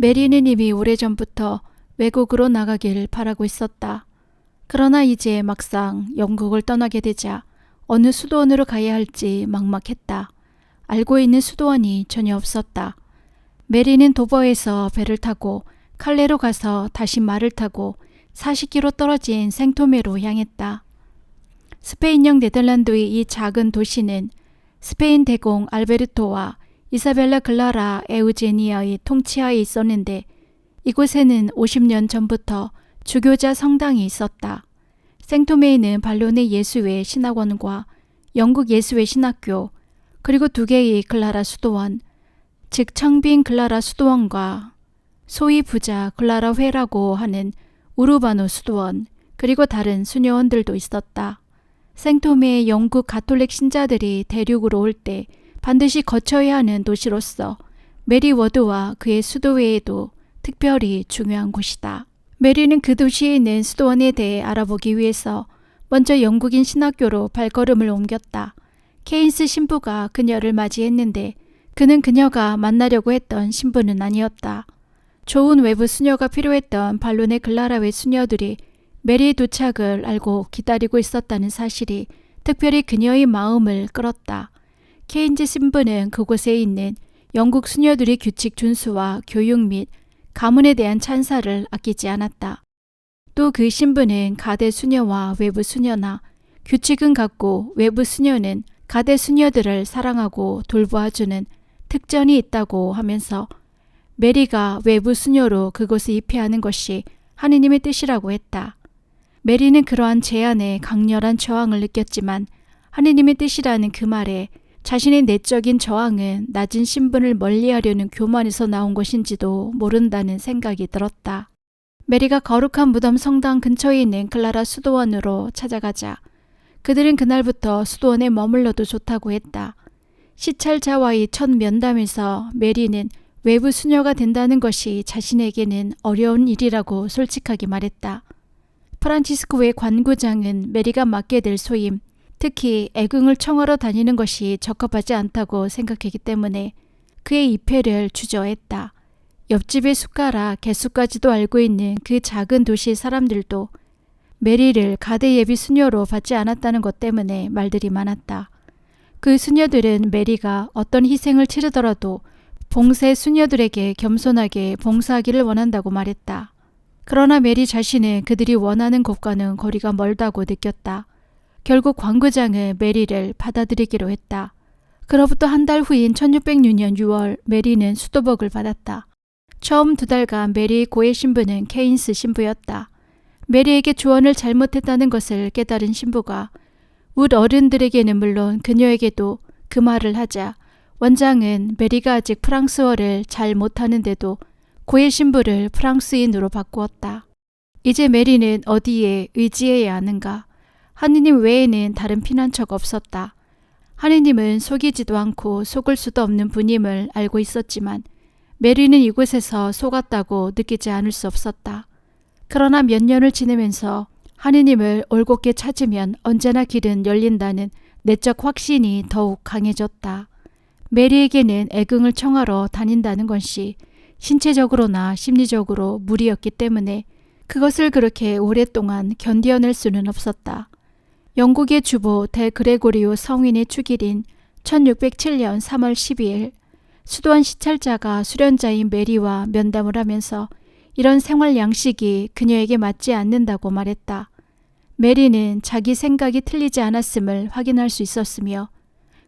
메리는 이미 오래전부터 외국으로 나가길 바라고 있었다. 그러나 이제 막상 영국을 떠나게 되자 어느 수도원으로 가야 할지 막막했다. 알고 있는 수도원이 전혀 없었다. 메리는 도버에서 배를 타고 칼레로 가서 다시 말을 타고 40km 떨어진 생토메로 향했다. 스페인령 네덜란드의 이 작은 도시는 스페인 대공 알베르토와 이사벨라 클라라 에우제니아의 통치하에 있었는데 이곳에는 50년 전부터 주교자 성당이 있었다. 생토메에는 발로네 예수회 신학원과 영국 예수회 신학교 그리고 2개의 클라라 수도원, 즉 청빈 클라라 수도원과 소위 부자 클라라 회라고 하는 우르바노 수도원 그리고 다른 수녀원들도 있었다. 생토메의 영국 가톨릭 신자들이 대륙으로 올 때 반드시 거쳐야 하는 도시로서 메리 워드와 그의 수도회에도 특별히 중요한 곳이다. 메리는 그 도시에 있는 수도원에 대해 알아보기 위해서 먼저 영국인 신학교로 발걸음을 옮겼다. 케인스 신부가 그녀를 맞이했는데 그는 그녀가 만나려고 했던 신부는 아니었다. 좋은 외부 수녀가 필요했던 발론의 클라라회 수녀들이 메리의 도착을 알고 기다리고 있었다는 사실이 특별히 그녀의 마음을 끌었다. 케인즈 신부는 그곳에 있는 영국 수녀들의 규칙 준수와 교육 및 가문에 대한 찬사를 아끼지 않았다. 또 그 신부는 가대 수녀와 외부 수녀나 규칙은 같고 외부 수녀는 가대 수녀들을 사랑하고 돌보아주는 특전이 있다고 하면서 메리가 외부 수녀로 그곳에 입회하는 것이 하느님의 뜻이라고 했다. 메리는 그러한 제안에 강렬한 저항을 느꼈지만 하느님의 뜻이라는 그 말에 자신의 내적인 저항은 낮은 신분을 멀리하려는 교만에서 나온 것인지도 모른다는 생각이 들었다. 메리가 거룩한 무덤 성당 근처에 있는 클라라 수도원으로 찾아가자 그들은 그날부터 수도원에 머물러도 좋다고 했다. 시찰자와의 첫 면담에서 메리는 외부 수녀가 된다는 것이 자신에게는 어려운 일이라고 솔직하게 말했다. 프란치스코의 관구장은 메리가 맡게 될 소임, 특히 애궁을 청하러 다니는 것이 적합하지 않다고 생각했기 때문에 그의 입회를 주저했다. 옆집의 숟가락, 개수까지도 알고 있는 그 작은 도시 사람들도 메리를 가대 예비 수녀로 받지 않았다는 것 때문에 말들이 많았다. 그 수녀들은 메리가 어떤 희생을 치르더라도 봉세 수녀들에게 겸손하게 봉사하기를 원한다고 말했다. 그러나 메리 자신은 그들이 원하는 곳과는 거리가 멀다고 느꼈다. 결국 관구장은 메리를 받아들이기로 했다. 그로부터 한 달 후인 1606년 6월 메리는 수도복을 받았다. 처음 2달간 메리의 고해 신부는 케인스 신부였다. 메리에게 조언을 잘못했다는 것을 깨달은 신부가 웃 어른들에게는 물론 그녀에게도 그 말을 하자 원장은 메리가 아직 프랑스어를 잘 못하는데도 고해 신부를 프랑스인으로 바꾸었다. 이제 메리는 어디에 의지해야 하는가? 하느님 외에는 다른 피난처가 없었다. 하느님은 속이지도 않고 속을 수도 없는 분임을 알고 있었지만 메리는 이곳에서 속았다고 느끼지 않을 수 없었다. 그러나 몇 년을 지내면서 하느님을 올곧게 찾으면 언제나 길은 열린다는 내적 확신이 더욱 강해졌다. 메리에게는 애궁을 청하러 다닌다는 것이 신체적으로나 심리적으로 무리였기 때문에 그것을 그렇게 오랫동안 견뎌낼 수는 없었다. 영국의 주보 데그레고리오 성인의 축일인 1607년 3월 12일 수도원 시찰자가 수련자인 메리와 면담을 하면서 이런 생활 양식이 그녀에게 맞지 않는다고 말했다. 메리는 자기 생각이 틀리지 않았음을 확인할 수 있었으며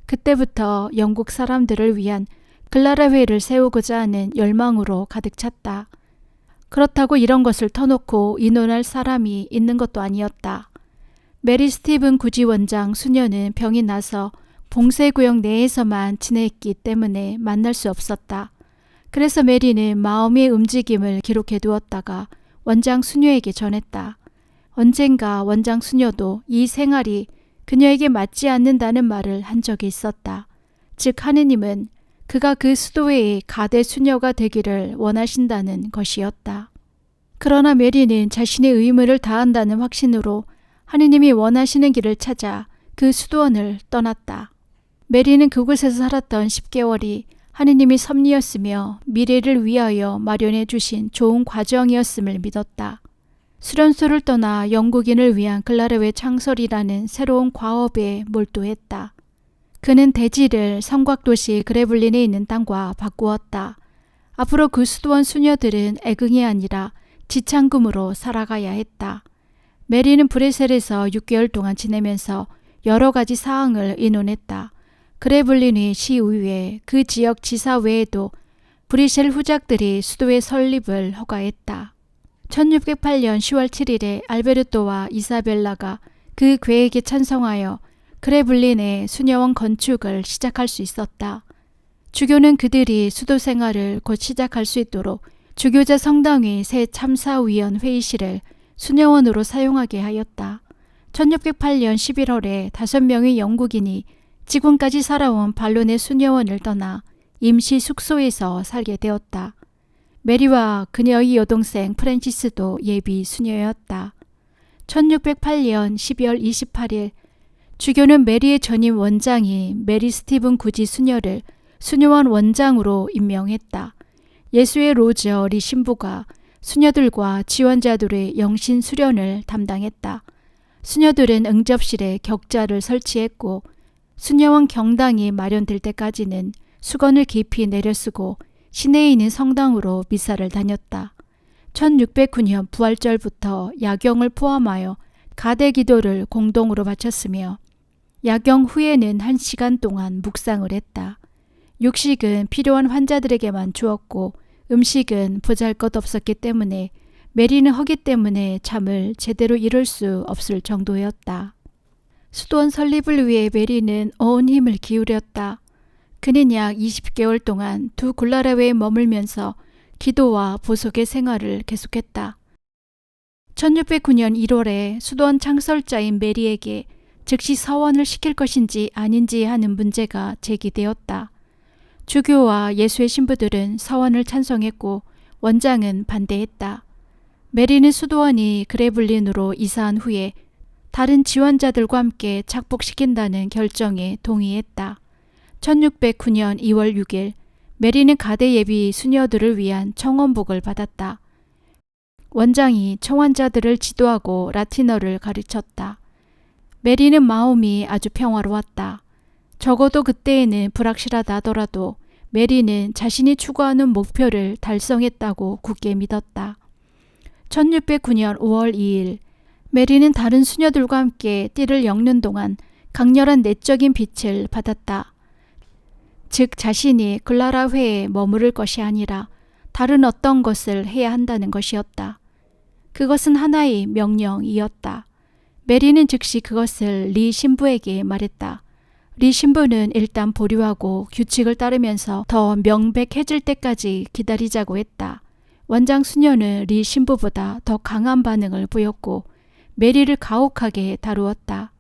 그때부터 영국 사람들을 위한 클라라회를 세우고자 하는 열망으로 가득 찼다. 그렇다고 이런 것을 터놓고 의논할 사람이 있는 것도 아니었다. 메리 스티븐 구지원장 수녀는 병이 나서 봉쇄구역 내에서만 지냈기 때문에 만날 수 없었다. 그래서 메리는 마음의 움직임을 기록해 두었다가 원장 수녀에게 전했다. 언젠가 원장 수녀도 이 생활이 그녀에게 맞지 않는다는 말을 한 적이 있었다. 즉 하느님은 그가 그 수도회의 가대 수녀가 되기를 원하신다는 것이었다. 그러나 메리는 자신의 의무를 다한다는 확신으로 하느님이 원하시는 길을 찾아 그 수도원을 떠났다. 메리는 그곳에서 살았던 10개월이 하느님이 섭리였으며 미래를 위하여 마련해 주신 좋은 과정이었음을 믿었다. 수련소를 떠나 영국인을 위한 글라르웨 창설이라는 새로운 과업에 몰두했다. 그는 대지를 성곽도시 그레블린에 있는 땅과 바꾸었다. 앞으로 그 수도원 수녀들은 애긍이 아니라 지창금으로 살아가야 했다. 메리는 브레셀에서 6개월 동안 지내면서 여러 가지 사항을 의논했다. 그레블린의 시의회, 그 지역 지사 외에도 브리셀 후작들이 수도의 설립을 허가했다. 1608년 10월 7일에 알베르토와 이사벨라가 그 계획에 찬성하여 그레블린의 수녀원 건축을 시작할 수 있었다. 주교는 그들이 수도 생활을 곧 시작할 수 있도록 주교자 성당의 새 참사위원 회의실을 수녀원으로 사용하게 하였다. 1608년 11월에 5명의 영국인이 지금까지 살아온 반론의 수녀원을 떠나 임시 숙소에서 살게 되었다. 메리와 그녀의 여동생 프랜시스도 예비 수녀였다. 1608년 12월 28일 주교는 메리의 전임 원장이 메리 스티븐 구지 수녀를 수녀원 원장으로 임명했다. 예수의 로저 리 신부가 수녀들과 지원자들의 영신 수련을 담당했다. 수녀들은 응접실에 격자를 설치했고 수녀원 경당이 마련될 때까지는 수건을 깊이 내려쓰고 시내에 있는 성당으로 미사를 다녔다. 1609년 부활절부터 야경을 포함하여 가대 기도를 공동으로 바쳤으며 야경 후에는 1시간 동안 묵상을 했다. 육식은 필요한 환자들에게만 주었고 음식은 보잘것없었기 때문에 메리는 허기 때문에 잠을 제대로 이룰 수 없을 정도였다. 수도원 설립을 위해 메리는 온 힘을 기울였다. 그는 약 20개월 동안 두 글라레웨에 머물면서 기도와 보석의 생활을 계속했다. 1609년 1월에 수도원 창설자인 메리에게 즉시 서원을 시킬 것인지 아닌지 하는 문제가 제기되었다. 주교와 예수의 신부들은 서원을 찬성했고 원장은 반대했다. 메리는 수도원이 그레블린으로 이사한 후에 다른 지원자들과 함께 착복시킨다는 결정에 동의했다. 1609년 2월 6일 메리는 가대 예비 수녀들을 위한 청원복을 받았다. 원장이 청원자들을 지도하고 라틴어를 가르쳤다. 메리는 마음이 아주 평화로웠다. 적어도 그때에는 불확실하다 하더라도 메리는 자신이 추구하는 목표를 달성했다고 굳게 믿었다. 1609년 5월 2일 메리는 다른 수녀들과 함께 띠를 엮는 동안 강렬한 내적인 빛을 받았다. 즉 자신이 글라라 회에 머무를 것이 아니라 다른 어떤 것을 해야 한다는 것이었다. 그것은 하나의 명령이었다. 메리는 즉시 그것을 리 신부에게 말했다. 리 신부는 일단 보류하고 규칙을 따르면서 더 명백해질 때까지 기다리자고 했다. 원장 수녀는 리 신부보다 더 강한 반응을 보였고 메리를 가혹하게 다루었다.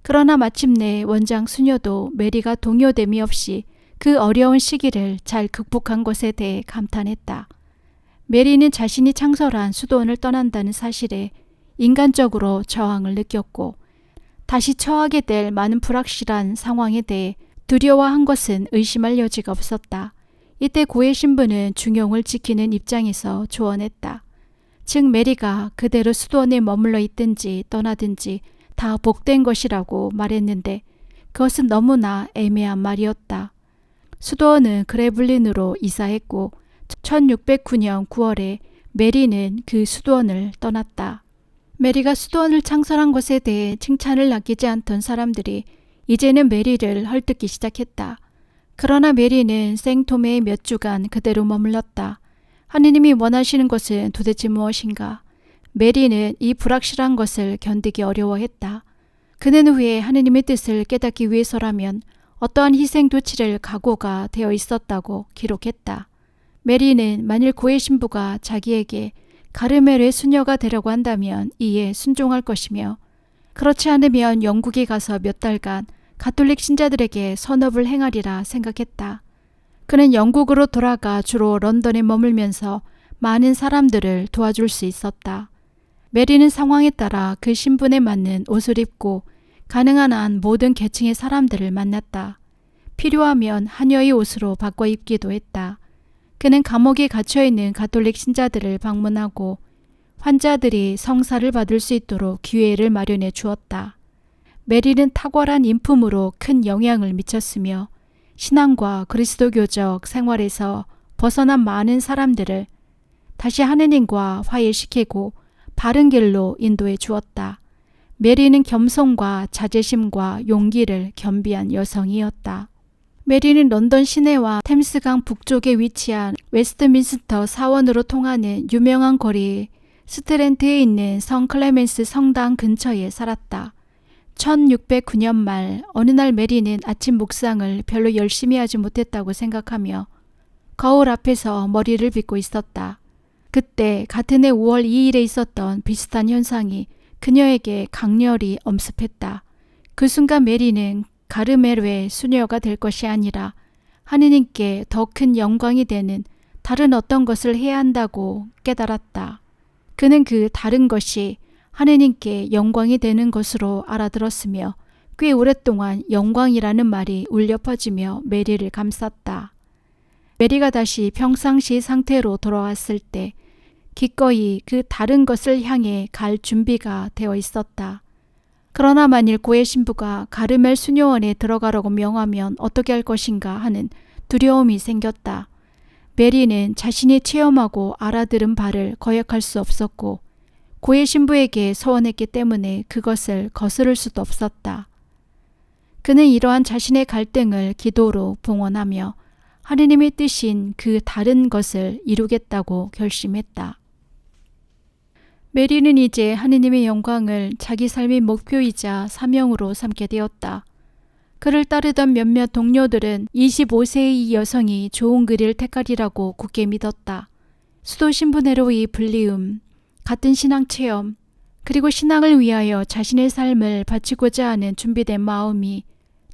그러나 마침내 원장 수녀도 메리가 동요됨이 없이 그 어려운 시기를 잘 극복한 것에 대해 감탄했다. 메리는 자신이 창설한 수도원을 떠난다는 사실에 인간적으로 저항을 느꼈고 다시 처하게 될 많은 불확실한 상황에 대해 두려워한 것은 의심할 여지가 없었다. 이때 고해 신부는 중용을 지키는 입장에서 조언했다. 즉 메리가 그대로 수도원에 머물러 있든지 떠나든지 다 복된 것이라고 말했는데 그것은 너무나 애매한 말이었다. 수도원은 그레블린으로 이사했고 1609년 9월에 메리는 그 수도원을 떠났다. 메리가 수도원을 창설한 것에 대해 칭찬을 아끼지 않던 사람들이 이제는 메리를 헐뜯기 시작했다. 그러나 메리는 생토메에 몇 주간 그대로 머물렀다. 하느님이 원하시는 것은 도대체 무엇인가? 메리는 이 불확실한 것을 견디기 어려워했다. 그는 후에 하느님의 뜻을 깨닫기 위해서라면 어떠한 희생도 치를 각오가 되어 있었다고 기록했다. 메리는 만일 고해 신부가 자기에게 가르멜의 수녀가 되려고 한다면 이에 순종할 것이며 그렇지 않으면 영국에 가서 몇 달간 가톨릭 신자들에게 선업을 행하리라 생각했다. 그는 영국으로 돌아가 주로 런던에 머물면서 많은 사람들을 도와줄 수 있었다. 메리는 상황에 따라 그 신분에 맞는 옷을 입고 가능한 한 모든 계층의 사람들을 만났다. 필요하면 하녀의 옷으로 바꿔 입기도 했다. 그는 감옥에 갇혀있는 가톨릭 신자들을 방문하고 환자들이 성사를 받을 수 있도록 기회를 마련해 주었다. 메리는 탁월한 인품으로 큰 영향을 미쳤으며 신앙과 그리스도교적 생활에서 벗어난 많은 사람들을 다시 하느님과 화해시키고 바른 길로 인도해 주었다. 메리는 겸손과 자제심과 용기를 겸비한 여성이었다. 메리는 런던 시내와 템스강 북쪽에 위치한 웨스트민스터 사원으로 통하는 유명한 거리 스트랜드에 있는 성 클레멘스 성당 근처에 살았다. 1609년 말 어느 날 메리는 아침 묵상을 별로 열심히 하지 못했다고 생각하며 거울 앞에서 머리를 빗고 있었다. 그때 같은 해 5월 2일에 있었던 비슷한 현상이 그녀에게 강렬히 엄습했다. 그 순간 메리는 가르멜의 수녀가 될 것이 아니라 하느님께 더 큰 영광이 되는 다른 어떤 것을 해야 한다고 깨달았다. 그는 그 다른 것이 하느님께 영광이 되는 것으로 알아들었으며 꽤 오랫동안 영광이라는 말이 울려 퍼지며 메리를 감쌌다. 메리가 다시 평상시 상태로 돌아왔을 때 기꺼이 그 다른 것을 향해 갈 준비가 되어 있었다. 그러나 만일 고해 신부가 가르멜 수녀원에 들어가라고 명하면 어떻게 할 것인가 하는 두려움이 생겼다. 메리는 자신이 체험하고 알아들은 바를 거역할 수 없었고 고해 신부에게 서원했기 때문에 그것을 거스를 수도 없었다. 그는 이러한 자신의 갈등을 기도로 봉헌하며 하느님의 뜻인 그 다른 것을 이루겠다고 결심했다. 메리는 이제 하느님의 영광을 자기 삶의 목표이자 사명으로 삼게 되었다. 그를 따르던 몇몇 동료들은 25세의 이 여성이 좋은 길을 택하리라고 굳게 믿었다. 수도 신분회로의 불리움, 같은 신앙 체험, 그리고 신앙을 위하여 자신의 삶을 바치고자 하는 준비된 마음이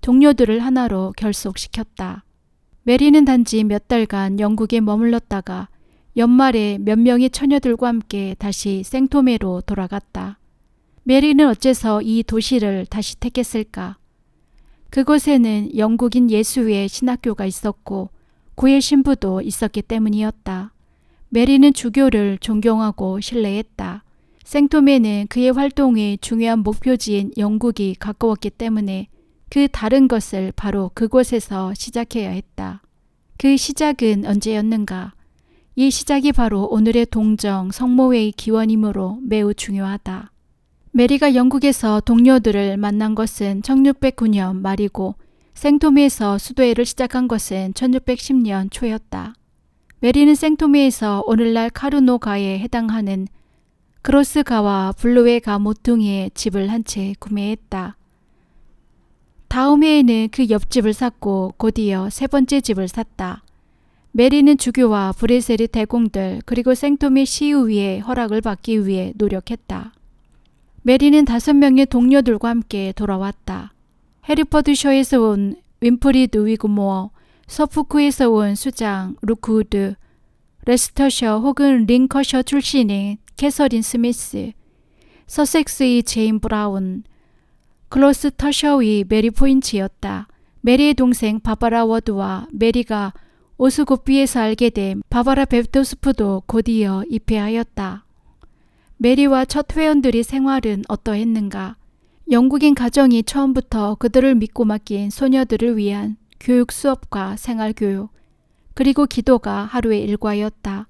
동료들을 하나로 결속시켰다. 메리는 단지 몇 달간 영국에 머물렀다가 연말에 몇 명의 처녀들과 함께 다시 생토메로 돌아갔다. 메리는 어째서 이 도시를 다시 택했을까? 그곳에는 영국인 예수의 신학교가 있었고 고해 신부도 있었기 때문이었다. 메리는 주교를 존경하고 신뢰했다. 생토메는 그의 활동의 중요한 목표지인 영국이 가까웠기 때문에 그 다른 것을 바로 그곳에서 시작해야 했다. 그 시작은 언제였는가? 이 시작이 바로 오늘의 동정 성모회의 기원이므로 매우 중요하다. 메리가 영국에서 동료들을 만난 것은 1609년 말이고 생토메에서 수도회를 시작한 것은 1610년 초였다. 메리는 생토메에서 오늘날 카르노가에 해당하는 그로스가와 블루웨가 모퉁이의 집을 한 채 구매했다. 다음 해에는 그 옆집을 샀고 곧이어 세 번째 집을 샀다. 메리는 주교와 브레셀리 대공들 그리고 생토메 시의회의 허락을 받기 위해 노력했다. 메리는 5명의 동료들과 함께 돌아왔다. 해리퍼드셔에서 온 윈프리드 위그모어, 서푸크에서 온 수장 루크우드, 레스터셔 혹은 링커셔 출신인 캐서린 스미스, 서섹스의 제인 브라운, 글로스터셔의 메리 포인치였다. 메리의 동생 바바라 워드와 메리가 오스고피에서 알게 된 바바라 베프토스프도 곧이어 입회하였다. 메리와 첫 회원들의 생활은 어떠했는가? 영국인 가정이 처음부터 그들을 믿고 맡긴 소녀들을 위한 교육 수업과 생활교육, 그리고 기도가 하루의 일과였다.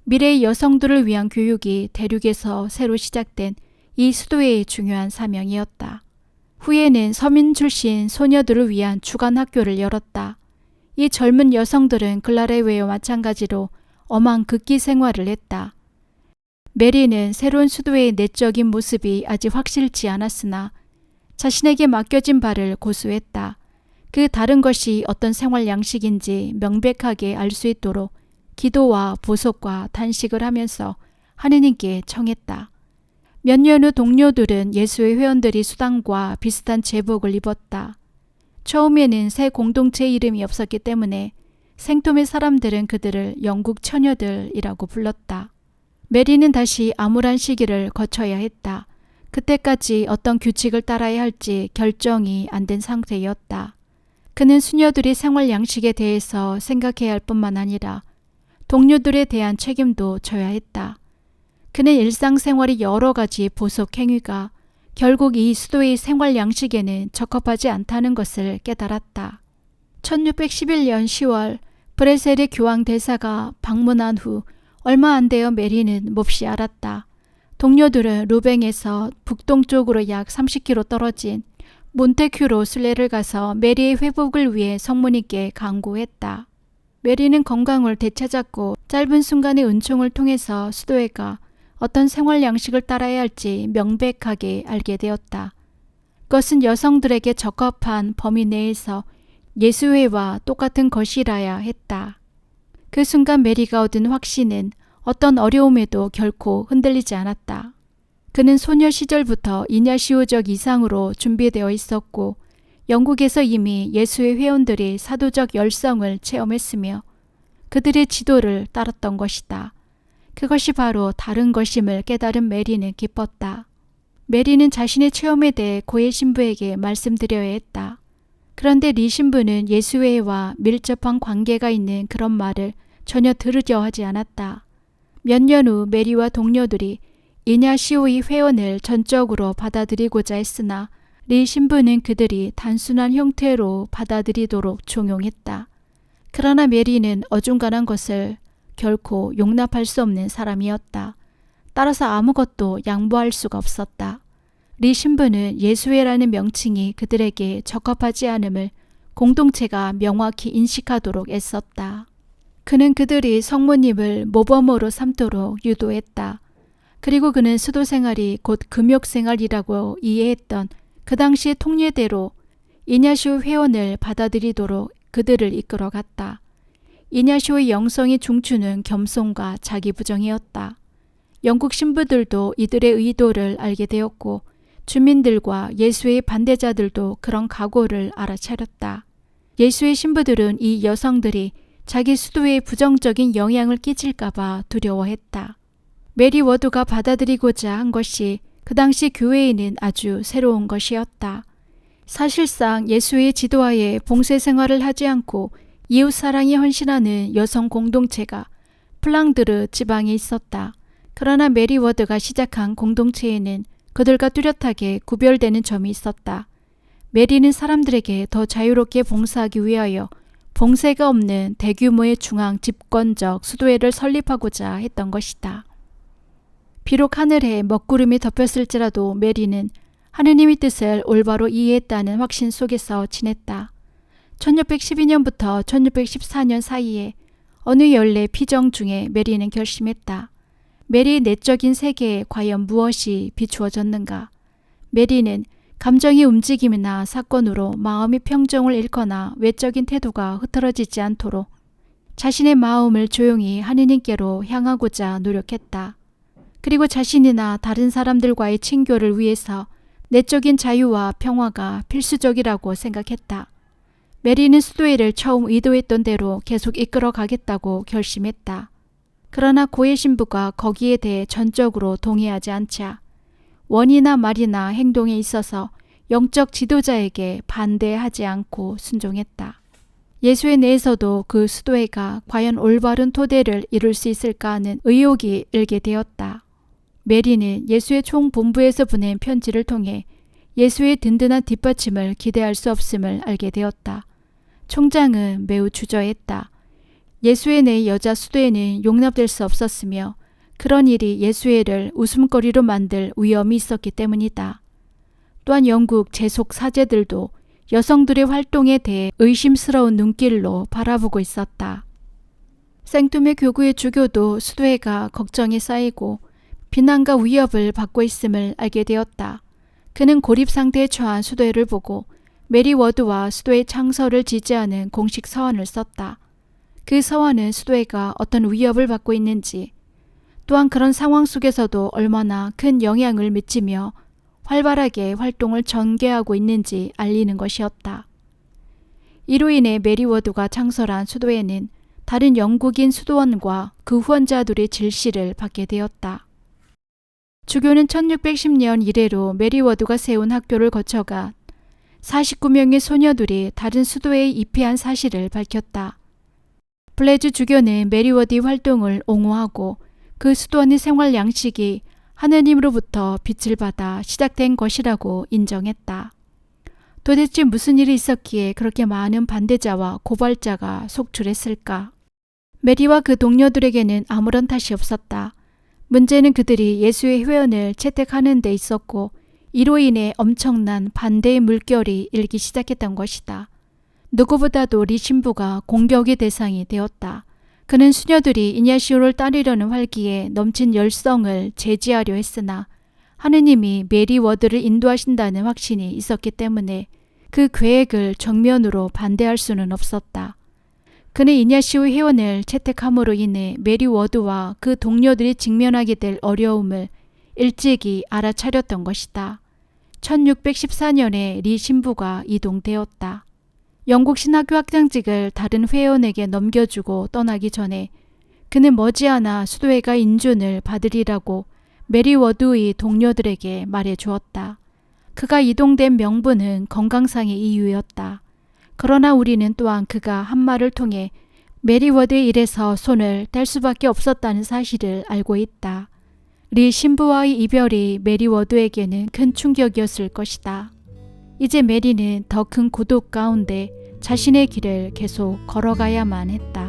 미래의 여성들을 위한 교육이 대륙에서 새로 시작된 이 수도의 중요한 사명이었다. 후에는 서민 출신 소녀들을 위한 주간 학교를 열었다. 이 젊은 여성들은 글라레웨와 마찬가지로 엄한 극기 생활을 했다. 메리는 새로운 수도의 내적인 모습이 아직 확실치 않았으나 자신에게 맡겨진 바를 고수했다. 그 다른 것이 어떤 생활 양식인지 명백하게 알 수 있도록 기도와 보석과 단식을 하면서 하느님께 청했다. 몇 년 후 동료들은 예수의 회원들이 수당과 비슷한 제복을 입었다. 처음에는 새 공동체 이름이 없었기 때문에 생토메 사람들은 그들을 영국 처녀들이라고 불렀다. 메리는 다시 암울한 시기를 거쳐야 했다. 그때까지 어떤 규칙을 따라야 할지 결정이 안 된 상태였다. 그는 수녀들의 생활 양식에 대해서 생각해야 할 뿐만 아니라 동료들에 대한 책임도 져야 했다. 그는 일상생활의 여러 가지 보석 행위가 결국 이 수도의 생활 양식에는 적합하지 않다는 것을 깨달았다. 1611년 10월 브레셀의 교황 대사가 방문한 후 얼마 안 되어 메리는 몹시 알았다. 동료들은 루뱅에서 북동쪽으로 약 30km 떨어진 몬테큐로 순례를 가서 메리의 회복을 위해 성모님께 간구했다. 메리는 건강을 되찾았고 짧은 순간의 은총을 통해서 수도회가 어떤 생활 양식을 따라야 할지 명백하게 알게 되었다. 그것은 여성들에게 적합한 범위 내에서 예수회와 똑같은 것이라야 했다. 그 순간 메리가 얻은 확신은 어떤 어려움에도 결코 흔들리지 않았다. 그는 소녀 시절부터 이냐시오적 이상으로 준비되어 있었고 영국에서 이미 예수의 회원들이 사도적 열성을 체험했으며 그들의 지도를 따랐던 것이다. 그것이 바로 다른 것임을 깨달은 메리는 기뻤다. 메리는 자신의 체험에 대해 고해 신부에게 말씀드려야 했다. 그런데 리 신부는 예수회와 밀접한 관계가 있는 그런 말을 전혀 들으려 하지 않았다. 몇 년 후 메리와 동료들이 이냐시오의 회원을 전적으로 받아들이고자 했으나 리 신부는 그들이 단순한 형태로 받아들이도록 종용했다. 그러나 메리는 어중간한 것을 결코 용납할 수 없는 사람이었다. 따라서 아무것도 양보할 수가 없었다. 리 신부는 예수회라는 명칭이 그들에게 적합하지 않음을 공동체가 명확히 인식하도록 애썼다. 그는 그들이 성모님을 모범으로 삼도록 유도했다. 그리고 그는 수도 생활이 곧 금욕 생활이라고 이해했던 그 당시의 통례대로 이냐시오 회원을 받아들이도록 그들을 이끌어갔다. 이냐시오의 영성의 중추는 겸손과 자기부정이었다. 영국 신부들도 이들의 의도를 알게 되었고 주민들과 예수의 반대자들도 그런 각오를 알아차렸다. 예수의 신부들은 이 여성들이 자기 수도에 부정적인 영향을 끼칠까봐 두려워했다. 메리 워드가 받아들이고자 한 것이 그 당시 교회에는 아주 새로운 것이었다. 사실상 예수의 지도하에 봉쇄 생활을 하지 않고 이웃사랑에 헌신하는 여성 공동체가 플랑드르 지방에 있었다. 그러나 메리 워드가 시작한 공동체에는 그들과 뚜렷하게 구별되는 점이 있었다. 메리는 사람들에게 더 자유롭게 봉사하기 위하여 봉쇄가 없는 대규모의 중앙 집권적 수도회를 설립하고자 했던 것이다. 비록 하늘에 먹구름이 덮였을지라도 메리는 하느님의 뜻을 올바로 이해했다는 확신 속에서 지냈다. 1612년부터 1614년 사이에 어느 연례 피정 중에 메리는 결심했다. 메리의 내적인 세계에 과연 무엇이 비추어졌는가? 메리는 감정의 움직임이나 사건으로 마음의 평정을 잃거나 외적인 태도가 흐트러지지 않도록 자신의 마음을 조용히 하느님께로 향하고자 노력했다. 그리고 자신이나 다른 사람들과의 친교를 위해서 내적인 자유와 평화가 필수적이라고 생각했다. 메리는 수도회를 처음 의도했던 대로 계속 이끌어 가겠다고 결심했다. 그러나 고해 신부가 거기에 대해 전적으로 동의하지 않자 원이나 말이나 행동에 있어서 영적 지도자에게 반대하지 않고 순종했다. 예수회 내에서도 그 수도회가 과연 올바른 토대를 이룰 수 있을까 하는 의혹이 일게 되었다. 메리는 예수의 총본부에서 보낸 편지를 통해 예수의 든든한 뒷받침을 기대할 수 없음을 알게 되었다. 총장은 매우 주저했다. 예수회 내 여자 수도회는 용납될 수 없었으며 그런 일이 예수회를 웃음거리로 만들 위험이 있었기 때문이다. 또한 영국 재속 사제들도 여성들의 활동에 대해 의심스러운 눈길로 바라보고 있었다. 생토메 교구의 주교도 수도회가 걱정에 쌓이고 비난과 위협을 받고 있음을 알게 되었다. 그는 고립 상태에 처한 수도회를 보고 메리 워드와 수도회 창설을 지지하는 공식 서한을 썼다. 그 서한은 수도회가 어떤 위협을 받고 있는지, 또한 그런 상황 속에서도 얼마나 큰 영향을 미치며 활발하게 활동을 전개하고 있는지 알리는 것이었다. 이로 인해 메리 워드가 창설한 수도회는 다른 영국인 수도원과 그 후원자들의 질시를 받게 되었다. 주교는 1610년 이래로 메리 워드가 세운 학교를 거쳐가 49명의 소녀들이 다른 수도에 입회한 사실을 밝혔다. 블레즈 주교는 메리워드의 활동을 옹호하고 그 수도원의 생활 양식이 하느님으로부터 빛을 받아 시작된 것이라고 인정했다. 도대체 무슨 일이 있었기에 그렇게 많은 반대자와 고발자가 속출했을까? 메리와 그 동료들에게는 아무런 탓이 없었다. 문제는 그들이 예수의 회원을 채택하는 데 있었고 이로 인해 엄청난 반대의 물결이 일기 시작했던 것이다. 누구보다도 리 신부가 공격의 대상이 되었다. 그는 수녀들이 이냐시오를 따르려는 활기에 넘친 열성을 제지하려 했으나 하느님이 메리 워드를 인도하신다는 확신이 있었기 때문에 그 계획을 정면으로 반대할 수는 없었다. 그는 이냐시오 회원을 채택함으로 인해 메리 워드와 그 동료들이 직면하게 될 어려움을 일찍이 알아차렸던 것이다. 1614년에 리 신부가 이동되었다. 영국 신학교 학장직을 다른 회원에게 넘겨주고 떠나기 전에 그는 머지않아 수도회가 인준을 받으리라고 메리 워드의 동료들에게 말해주었다. 그가 이동된 명분은 건강상의 이유였다. 그러나 우리는 또한 그가 한 말을 통해 메리 워드의 일에서 손을 뗄 수밖에 없었다는 사실을 알고 있다. 리 신부와의 이별이 메리 워드에게는 큰 충격이었을 것이다. 이제 메리는 더 큰 고독 가운데 자신의 길을 계속 걸어가야만 했다.